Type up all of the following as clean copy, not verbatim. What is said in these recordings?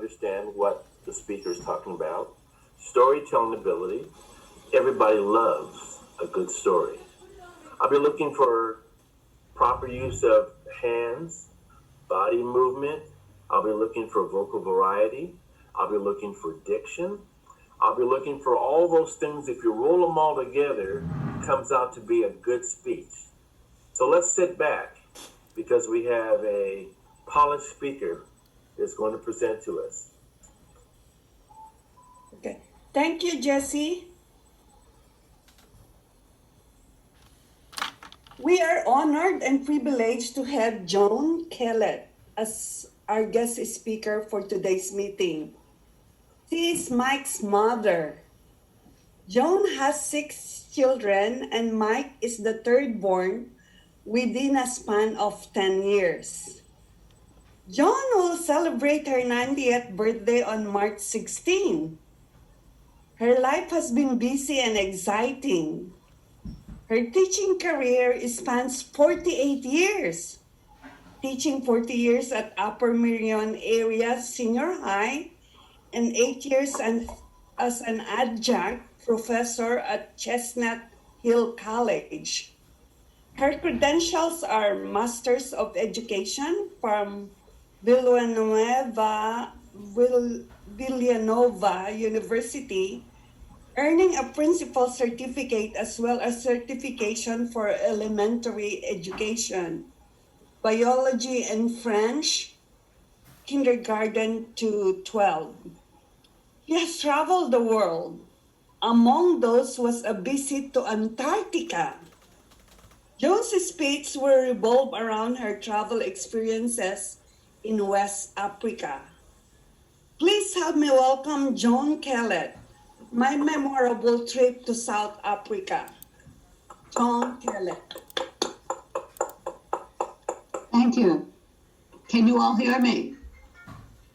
understand what the speaker is talking about. Storytelling ability. Everybody loves a good story. I'll be looking for proper use of hands, body movement. I'll be looking for vocal variety. I'll be looking for diction. I'll be looking for all those things. If you roll them all together, it comes out to be a good speech. So let's sit back because we have a polished speaker that's going to present to us. Okay. Thank you, Jesse. We are honored and privileged to have Joan Kellett as our guest speaker for today's meeting. She is Mike's mother. Joan has 6 children and Mike is the third born within a span of 10 years. Joan will celebrate her 90th birthday on March 16. Her life has been busy and exciting. Her teaching career spans 48 years, teaching 40 years at Upper Merion Area Senior High and 8 years as an adjunct professor at Chestnut Hill College. Her credentials are Masters of Education from Villanova University, earning a principal certificate as well as certification for elementary education, biology and French, kindergarten to 12. He has traveled the world. Among those was a visit to Antarctica. Joan's speech will revolve around her travel experiences in West Africa. Please help me welcome Joan Kellett, my memorable trip to South Africa. Joan Kellett. Thank you. Can you all hear me?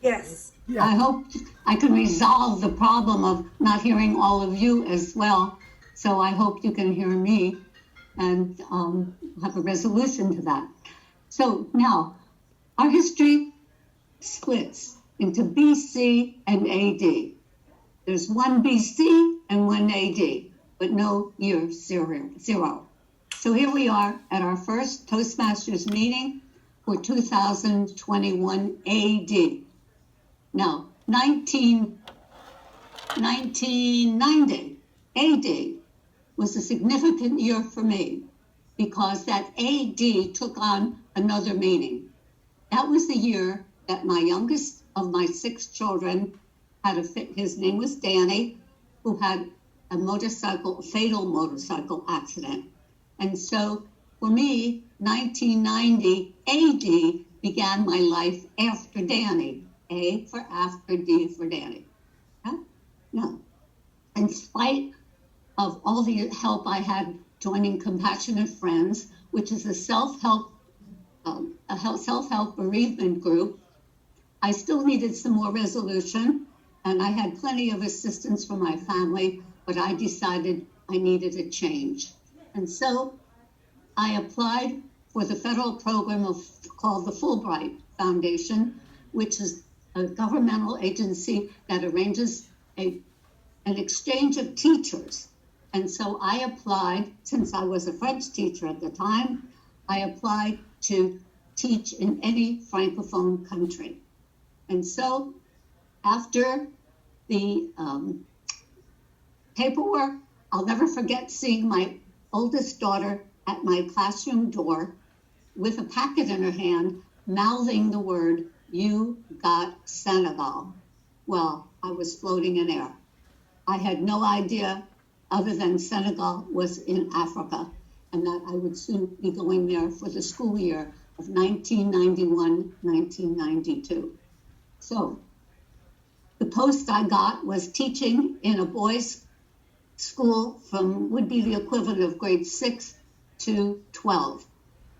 Yes. Yeah. I hope I can resolve the problem of not hearing all of you as well. So I hope you can hear me and have a resolution to that. So now, our history splits into BC and AD. There's one BC and one AD, but no year zero. So here we are at our first Toastmasters meeting for 2021 AD. Now, 1990 AD was a significant year for me because that AD took on another meaning. That was the year that my youngest of my 6 children his name was Danny, who had a fatal motorcycle accident. And so for me, 1990 AD began my life after Danny. A for after, D for Danny. Yeah? No. In spite of all the help I had joining Compassionate Friends, which is a self-help bereavement group, I still needed some more resolution, and I had plenty of assistance from my family, but I decided I needed a change. And so I applied for the federal program called the Fulbright Foundation, which is a governmental agency that arranges an exchange of teachers. And so I applied, since I was a French teacher at the time, I applied to teach in any Francophone country. And so after the paperwork, I'll never forget seeing my oldest daughter at my classroom door with a packet in her hand, mouthing the word, "You got Senegal." Well, I was floating in air. I had no idea other than Senegal was in Africa and that I would soon be going there for the school year of 1991-1992. So the post I got was teaching in a boys' school would be the equivalent of grade 6 to 12.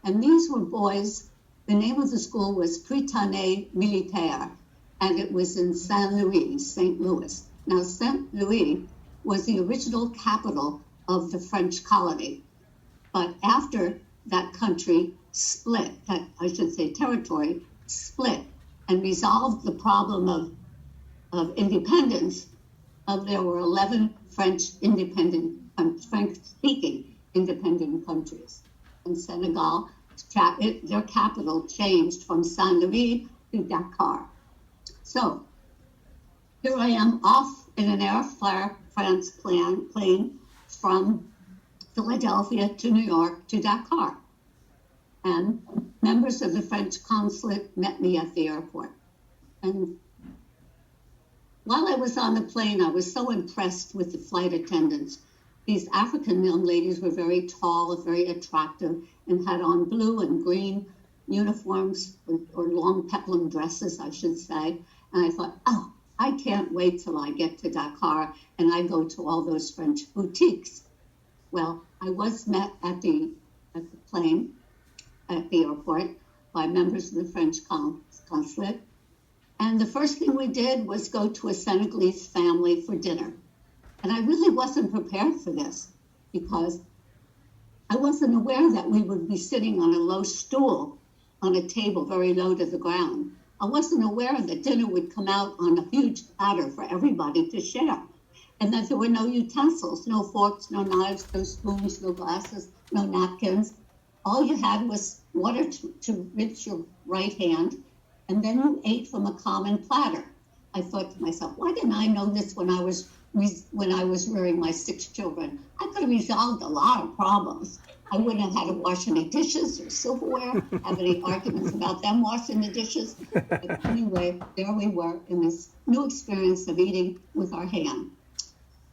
And these were boys. The name of the school was Prytanée Militaire, and it was in Saint Louis, St. Louis. Now, St. Louis was the original capital of the French colony. But after that country split, territory split, and resolved the problem of of independence, there were 11 French-speaking independent countries. And Senegal, their capital changed from Saint Louis to Dakar. So here I am off in an Air France plane from Philadelphia to New York to Dakar. And members of the French consulate met me at the airport. And while I was on the plane, I was so impressed with the flight attendants. These African young ladies were very tall, very attractive, and had on blue and green uniforms, or long peplum dresses, I should say. And I thought, oh, I can't wait till I get to Dakar and I go to all those French boutiques. Well, I was met at the plane, at the airport, by members of the French consulate. And the first thing we did was go to a Senegalese family for dinner. And I really wasn't prepared for this because I wasn't aware that we would be sitting on a low stool on a table very low to the ground. I wasn't aware that dinner would come out on a huge platter for everybody to share. And that there were no utensils, no forks, no knives, no spoons, no glasses, no napkins. All you had was water to rinse your right hand, and then you ate from a common platter. I thought to myself, why didn't I know this when I was rearing my 6 children? I could have resolved a lot of problems. I wouldn't have had to wash any dishes or silverware, have any arguments about them washing the dishes. But anyway, there we were in this new experience of eating with our hand.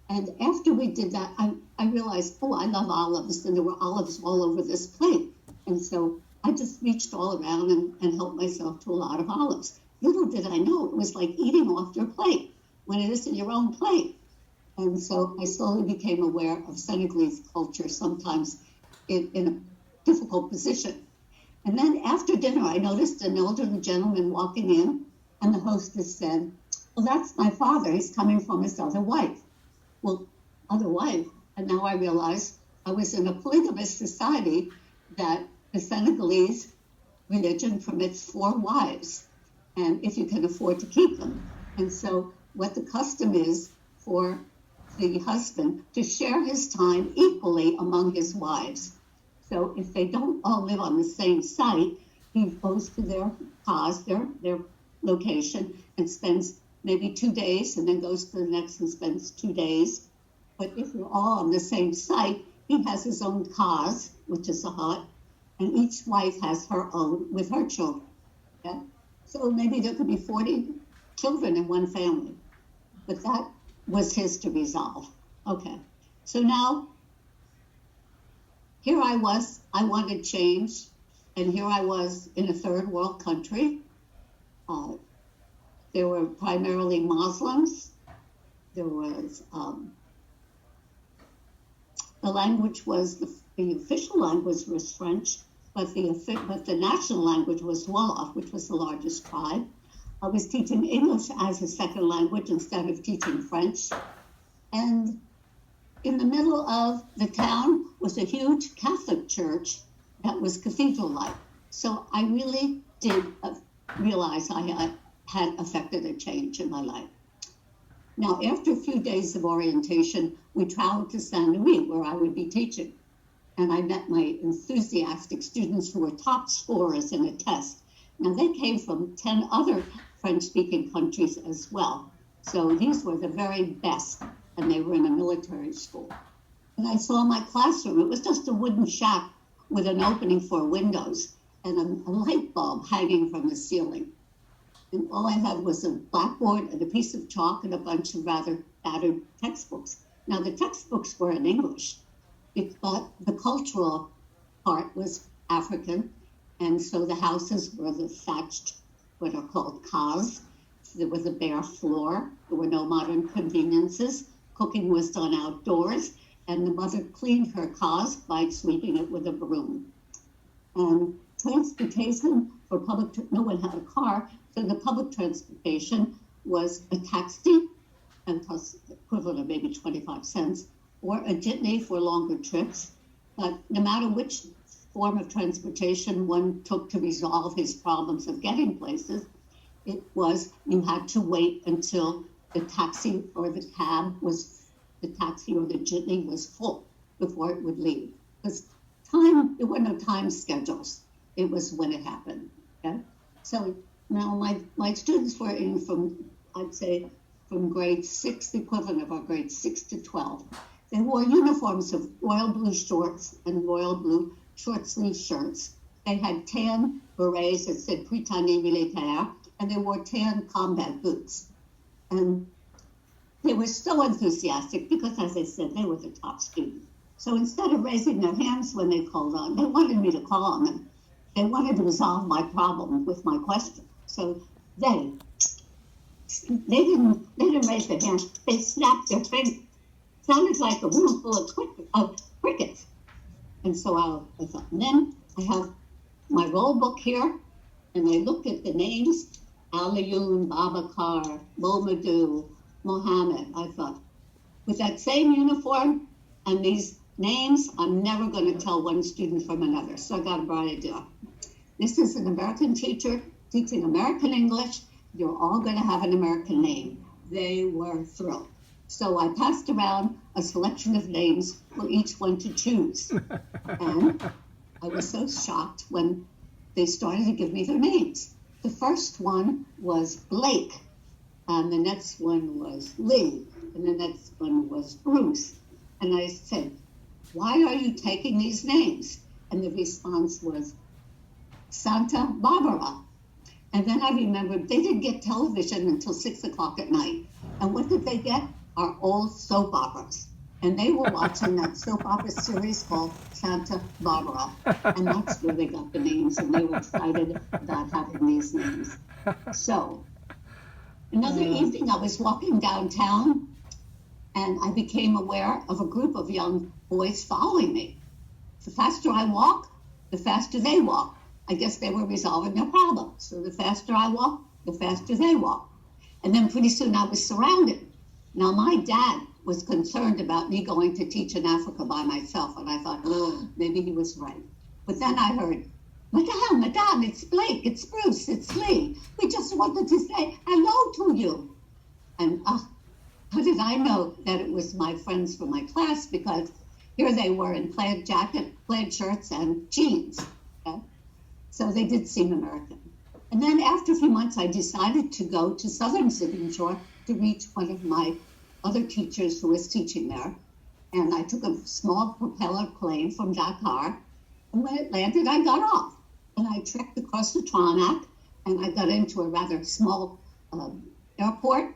And after we did that, I realized, oh, I love olives, and there were olives all over this plate. And so I just reached all around and helped myself to a lot of olives. Little did I know it was like eating off your plate when it isn't your own plate. And so I slowly became aware of Senegalese culture, sometimes in a difficult position. And then after dinner, I noticed an elderly gentleman walking in, and the hostess said, well, that's my father. He's coming from his other wife. Well, other wife. And now I realize I was in a polygamous society that the Senegalese religion permits 4 wives, and if you can afford to keep them. And so what the custom is for the husband to share his time equally among his wives. So if they don't all live on the same site, he goes to their cause, their location, and spends maybe 2 days, and then goes to the next and spends 2 days. But if you're all on the same site, he has his own cause, which is a hut, and each wife has her own with her children. Okay? So maybe there could be 40 children in one family, but that was his to resolve. Okay, so now here I was, I wanted change, and here I was in a third world country. There were primarily Muslims. There was, the language was, the official language was French, but the national language was Wolof, which was the largest tribe. I was teaching English as a second language instead of teaching French. And in the middle of the town was a huge Catholic church that was cathedral-like. So I really did realize I had affected a change in my life. Now, after a few days of orientation, we traveled to Saint Louis, where I would be teaching. And I met my enthusiastic students who were top scorers in a test. Now, they came from 10 other French-speaking countries as well. So these were the very best, and they were in a military school. And I saw my classroom. It was just a wooden shack with an opening for windows and a light bulb hanging from the ceiling. And all I had was a blackboard and a piece of chalk and a bunch of rather battered textbooks. Now, the textbooks were in English, but the cultural part was African, and so the houses were the thatched, what are called cas. There was a bare floor. There were no modern conveniences. Cooking was done outdoors, and the mother cleaned her cas by sweeping it with a broom. Transportation for no one had a car, so the public transportation was a taxi, and cost the equivalent of maybe 25 cents, or a jitney for longer trips. But no matter which form of transportation one took to resolve his problems of getting places, it was you had to wait until the taxi or the cab was, the taxi or the jitney was full before it would leave. Because there were no time schedules. It was when it happened. Okay? So now my students were in from, I'd say, from grade 6, the equivalent of our grade 6 to 12. They wore uniforms of royal blue shorts and royal blue short sleeve shirts. They had tan berets that said Britannique Militaire, and they wore tan combat boots. And they were so enthusiastic because, as I said, they were the top students. So instead of raising their hands when they called on, they wanted me to call on them. They wanted to resolve my problem with my question. So they didn't raise their hands. They snapped their fingers. Sounded like a room full of crickets. And so I thought, and then I have my roll book here, and I looked at the names, Alioune, Babakar, Momadou, Mohammed. I thought, with that same uniform and these names, I'm never going to tell one student from another. So I got a bright idea. This is an American teacher teaching American English. You're all going to have an American name. They were thrilled. So I passed around a selection of names for each one to choose. And I was so shocked when they started to give me their names. The first one was Blake, and the next one was Lee, and the next one was Bruce. And I said, why are you taking these names? And the response was Santa Barbara. And then I remembered they didn't get television until 6 o'clock at night. And what did they get? Our old soap operas. And they were watching that soap opera series called Santa Barbara. And that's where they got the names, and they were excited about having these names. So another evening, I was walking downtown, and I became aware of a group of young boys following me. The faster I walk, the faster they walk. I guess they were resolving their problem. So the faster I walk, the faster they walk. And then pretty soon I was surrounded. Now, my dad was concerned about me going to teach in Africa by myself, and I thought, oh, maybe he was right. But then I heard, Madame, it's Blake, it's Bruce, it's Lee. We just wanted to say hello to you. And how did I know that it was my friends from my class? Because here they were in plaid jacket, plaid shirts, and jeans. Okay? So they did seem American. And then after a few months, I decided to go to Southern Signature to reach one of my other teachers who was teaching there. And I took a small propeller plane from Dakar. And when it landed, I got off. And I trekked across the tarmac, and I got into a rather small airport.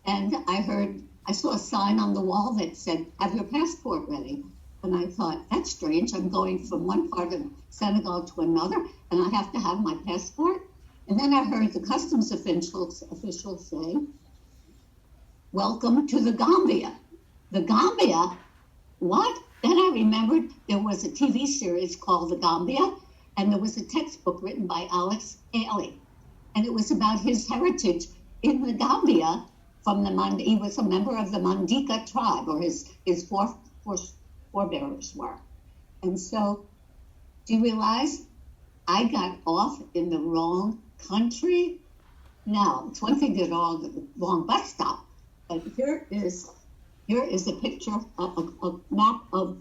And I saw a sign on the wall that said, have your passport ready. And I thought, that's strange. I'm going from one part of Senegal to another, and I have to have my passport. And then I heard the customs officials say, welcome to the Gambia. The Gambia? What? Then I remembered there was a TV series called The Gambia, and there was a textbook written by Alex Haley. And it was about his heritage in the Gambia he was a member of the Mandinka tribe, or his forebears were. And so, do you realize I got off in the wrong country? Now, it's one thing to get on the wrong bus stop, but here is a picture, a map of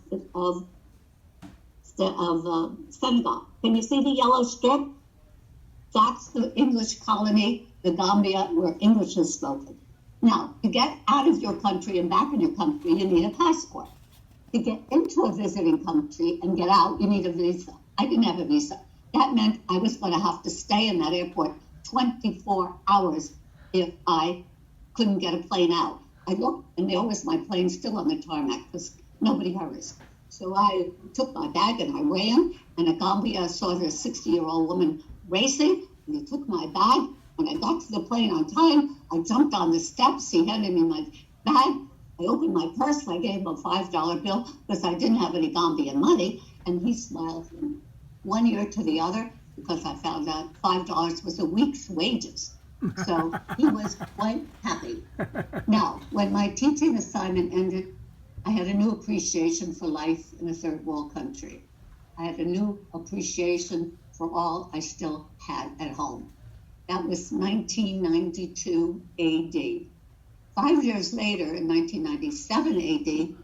Senegal. Can you see the yellow strip? That's the English colony, the Gambia, where English is spoken. Now, to get out of your country and back in your country, you need a passport. To get into a visiting country and get out, you need a visa. I didn't have a visa. That meant I was going to have to stay in that airport 24 hours if I couldn't get a plane out. I looked, and there was my plane still on the tarmac because nobody hurries. So I took my bag and I ran, and at Gambia I saw this 60-year-old woman racing, and he took my bag. When I got to the plane on time, I jumped on the steps. He handed me my bag. I opened my purse. I gave him a $5 bill because I didn't have any Gambian money. And he smiled from one ear to the other because I found out $5 was a week's wages. So he was quite happy. Now, when my teaching assignment ended, I had a new appreciation for life in a third world country. I had a new appreciation for all I still had at home. That was 1992 AD. 5 years later, in 1997 AD,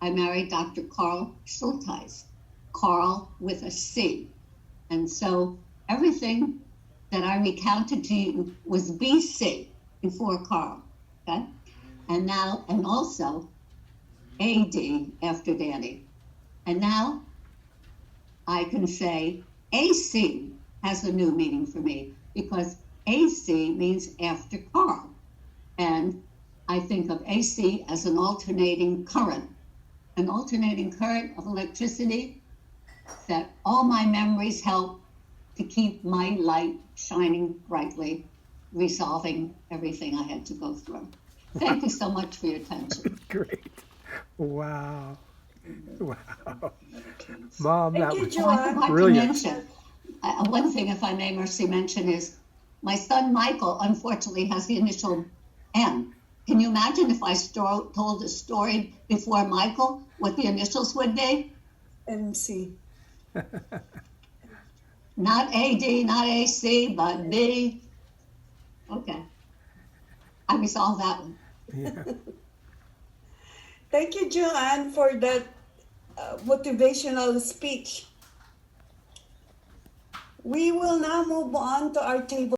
I married Dr. Carl Schulteis, Carl with a C. And so everything that I recounted to you was BC, before Carl, okay? And also AD after Danny. And now I can say AC has a new meaning for me because AC means after Carl. And I think of AC as an alternating current of electricity that all my memories help to keep my light shining brightly, resolving everything I had to go through. Thank you so much for your attention. Great. Wow. Wow. Mom, Thank that you, was Joanne. I forgot to brilliant. mention, one thing, if I may, Mercy, mention is my son Michael, unfortunately, has the initial M. Can you imagine if I told a story before Michael, what the initials would be? MC. Not AD, not AC, but B. Okay. I resolved that one. Yeah. Thank you, Joanne, for that motivational speech. We will now move on to our table.